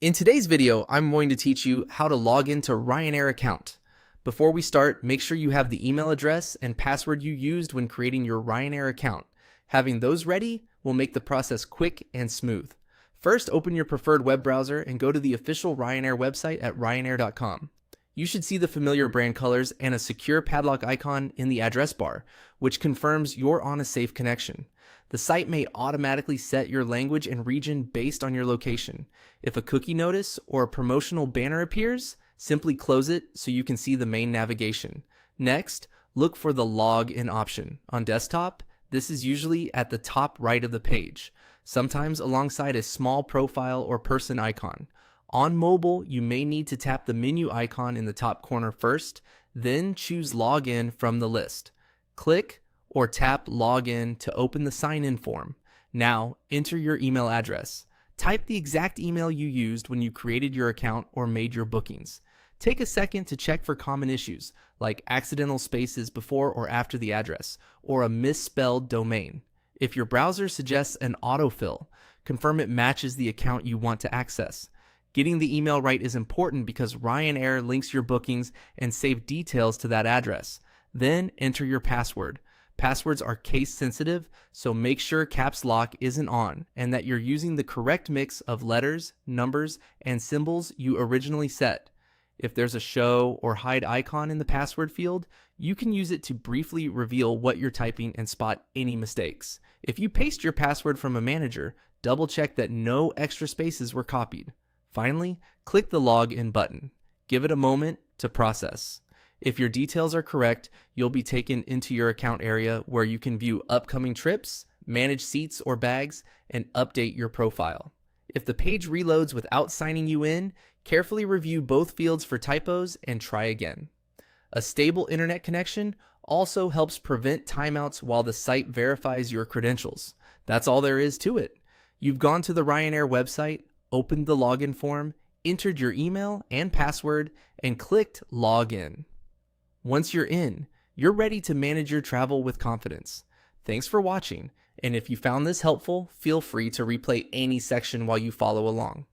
In today's video, I'm going to teach you how to log into Ryanair account. Before we start, make sure you have the email address and password you used when creating your Ryanair account. Having those ready will make the process quick and smooth. First, open your preferred web browser and go to the official Ryanair website at ryanair.com. You should see the familiar brand colors and a secure padlock icon in the address bar, which confirms you're on a safe connection. The site may automatically set your language and region based on your location. If a cookie notice or a promotional banner appears, simply close it so you can see the main navigation. Next, look for the login option. On desktop, this is usually at the top right of the page, sometimes alongside a small profile or person icon. On mobile, you may need to tap the menu icon in the top corner first, then choose Login from the list. Click or tap Login to open the sign-in form. Now, enter your email address. Type the exact email you used when you created your account or made your bookings. Take a second to check for common issues, like accidental spaces before or after the address, or a misspelled domain. If your browser suggests an autofill, confirm it matches the account you want to access. Getting the email right is important because Ryanair links your bookings and save details to that address. Then enter your password. Passwords are case sensitive, so make sure caps lock isn't on and that you're using the correct mix of letters, numbers, and symbols you originally set. If there's a show or hide icon in the password field, you can use it to briefly reveal what you're typing and spot any mistakes. If you paste your password from a manager, double check that no extra spaces were copied. Finally, click the login button. Give it a moment to process. If your details are correct, you'll be taken into your account area where you can view upcoming trips, manage seats or bags, and update your profile. If the page reloads without signing you in, carefully review both fields for typos and try again. A stable internet connection also helps prevent timeouts while the site verifies your credentials. That's all there is to it. You've gone to the Ryanair website, opened the login form, entered your email and password, and clicked Login. Once you're in, you're ready to manage your travel with confidence. Thanks for watching, and if you found this helpful, feel free to replay any section while you follow along.